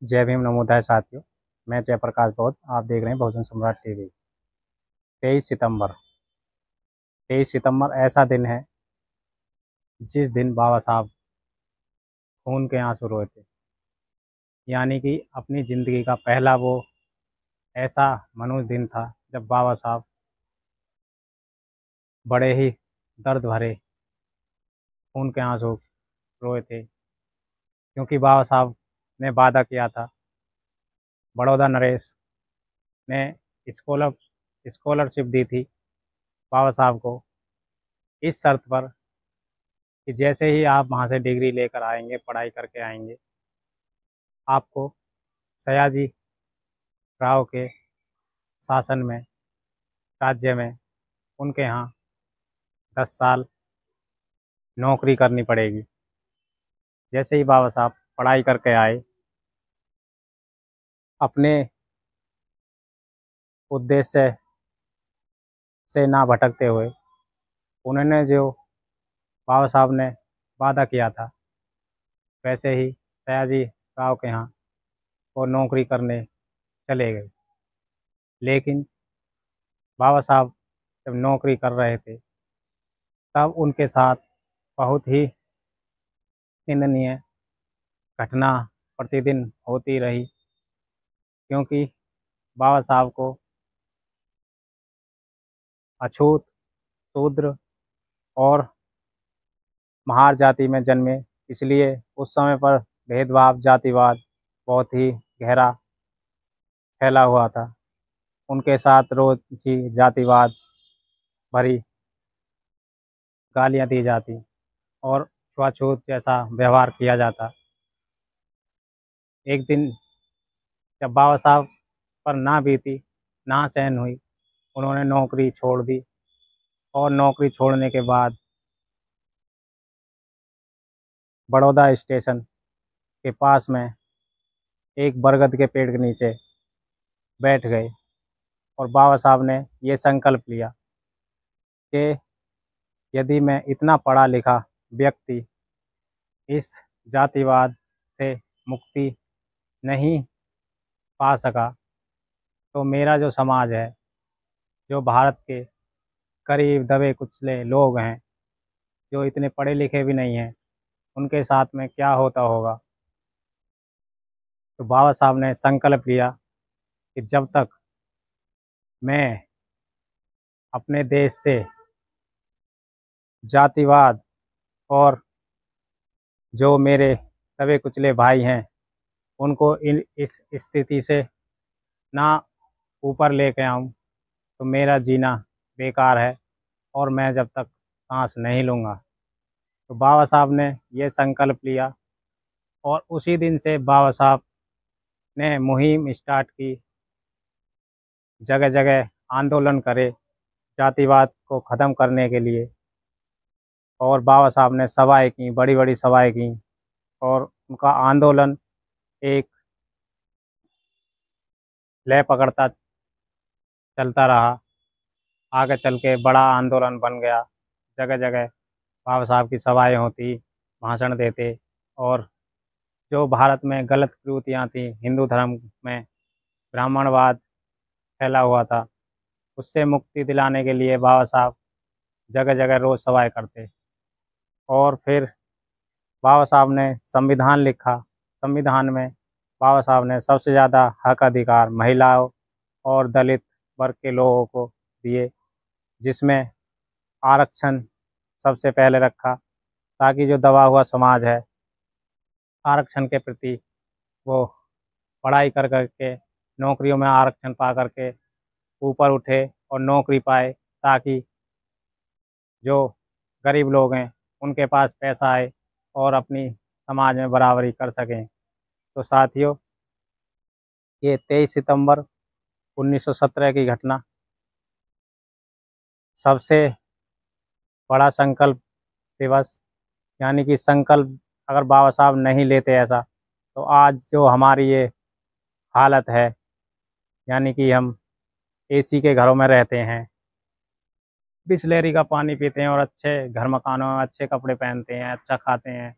जय भीम नमोदय साथियों। मैं जयप्रकाश बौद्ध। आप देख रहे हैं बहुजन सम्राट टीवी। 23 सितंबर। 23 सितंबर ऐसा दिन है जिस दिन बाबा साहब खून के आंसू रोए थे। यानी कि अपनी ज़िंदगी का पहला वो ऐसा मनोज दिन था जब बाबा साहब बड़े ही दर्द भरे खून के आंसू रोए थे, क्योंकि बाबा साहब ने वादा किया था। बड़ौदा नरेश ने स्कॉलर स्कॉलरशिप दी थी बाबा साहब को, इस शर्त पर कि जैसे ही आप वहाँ से डिग्री लेकर आएंगे, पढ़ाई करके आएंगे, आपको सयाजी राव के शासन में, राज्य में, उनके यहाँ 10 साल नौकरी करनी पड़ेगी। जैसे ही बाबा साहब पढ़ाई करके आए, अपने उद्देश्य से ना भटकते हुए, उन्होंने जो बाबा साहब ने वादा किया था, वैसे ही सयाजी राव के यहाँ वो नौकरी करने चले गए। लेकिन बाबा साहब जब नौकरी कर रहे थे, तब उनके साथ बहुत ही निंदनीय घटना प्रतिदिन होती रही, क्योंकि बाबा साहब को अछूत, शूद्र और महार जाति में जन्मे, इसलिए उस समय पर भेदभाव, जातिवाद बहुत ही गहरा फैला हुआ था। उनके साथ रोज ही जातिवाद भरी गालियाँ दी जाती और छुआछूत जैसा व्यवहार किया जाता। एक दिन जब बाबा साहब पर ना बीती, ना सहन हुई, उन्होंने नौकरी छोड़ दी। और नौकरी छोड़ने के बाद बड़ौदा स्टेशन के पास में एक बरगद के पेड़ के नीचे बैठ गए और बाबा साहब ने ये संकल्प लिया कि यदि मैं इतना पढ़ा लिखा व्यक्ति इस जातिवाद से मुक्ति नहीं पा सका, तो मेरा जो समाज है, जो भारत के करीब दबे कुचले लोग हैं, जो इतने पढ़े लिखे भी नहीं हैं, उनके साथ में क्या होता होगा। तो बाबा साहब ने संकल्प लिया कि जब तक मैं अपने देश से जातिवाद और जो मेरे दबे कुचले भाई हैं, उनको इस स्थिति से ना ऊपर लेके आऊं, तो मेरा जीना बेकार है और मैं जब तक सांस नहीं लूँगा। तो बाबा साहब ने ये संकल्प लिया और उसी दिन से बाबा साहब ने मुहिम स्टार्ट की, जगह जगह आंदोलन करे जातिवाद को ख़त्म करने के लिए। और बाबा साहब ने सभाएं की, बड़ी बड़ी सभाएं की, और उनका आंदोलन एक लय पकड़ता चलता रहा। आगे चल के बड़ा आंदोलन बन गया। जगह जगह बाबा साहब की सभाएं होती, भाषण देते, और जो भारत में गलत प्रवृत्तियाँ थी, हिंदू धर्म में ब्राह्मणवाद फैला हुआ था, उससे मुक्ति दिलाने के लिए बाबा साहब जगह जगह रोज़ सभाएं करते। और फिर बाबा साहब ने संविधान लिखा। संविधान में बाबा साहब ने सबसे ज़्यादा हक अधिकार महिलाओं और दलित वर्ग के लोगों को दिए, जिसमें आरक्षण सबसे पहले रखा, ताकि जो दबा हुआ समाज है, आरक्षण के प्रति वो पढ़ाई कर करके, नौकरियों में आरक्षण पा करके ऊपर उठे और नौकरी पाए, ताकि जो गरीब लोग हैं उनके पास पैसा आए और अपनी समाज में बराबरी कर सकें। तो साथियों, ये 23 सितंबर 1917 की घटना सबसे बड़ा संकल्प दिवस, यानी कि संकल्प अगर बाबा साहब नहीं लेते ऐसा, तो आज जो हमारी ये हालत है, यानी कि हम एसी के घरों में रहते हैं, बिसलेरी का पानी पीते हैं और अच्छे घर मकानों में अच्छे कपड़े पहनते हैं, अच्छा खाते हैं।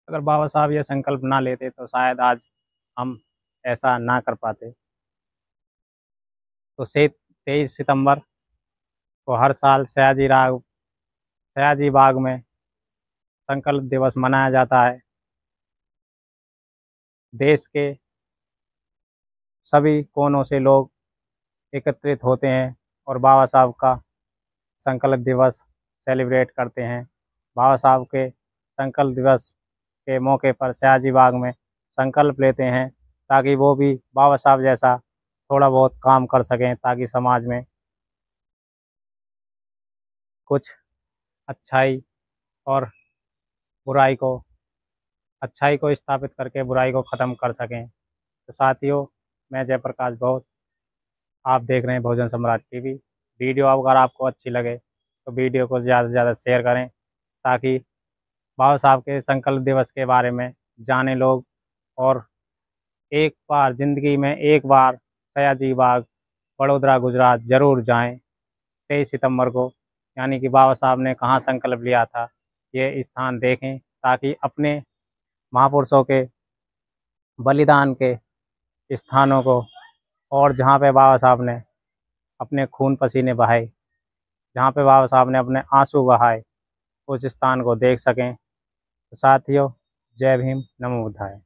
अगर बाबा साहब ये संकल्प ना लेते तो शायद आज हम ऐसा ना कर पाते। तो से 23 सितंबर को हर साल सयाजी बाग में संकल्प दिवस मनाया जाता है। देश के सभी कोनों से लोग एकत्रित होते हैं और बाबा साहब का संकल्प दिवस सेलिब्रेट करते हैं। बाबा साहब के संकल्प दिवस के मौके पर सयाजी बाग में संकल्प लेते हैं ताकि वो भी बाबा साहब जैसा थोड़ा बहुत काम कर सकें, ताकि समाज में कुछ अच्छाई और बुराई को अच्छाई को स्थापित करके बुराई को ख़त्म कर सकें। तो साथियों, मैं जयप्रकाश बहुत, आप देख रहे हैं भोजन सम्राट टीवी। वीडियो अगर आपको अच्छी लगे तो वीडियो को ज़्यादा से ज़्यादा शेयर करें, ताकि बाबा साहब के संकल्प दिवस के बारे में जाने लोग, और एक बार ज़िंदगी में एक बार सयाजी बाग वडोदरा गुजरात ज़रूर जाएं 23 सितंबर को, यानी कि बाबा साहब ने कहाँ संकल्प लिया था, ये स्थान देखें, ताकि अपने महापुरुषों के बलिदान के स्थानों को, और जहाँ पे बाबा साहब ने अपने खून पसीने बहाए, जहाँ पे बाबा साहब ने अपने आंसू बहाए, उस स्थान को देख सकें। तो साथियों, जय भीम, नमो बुद्धाय।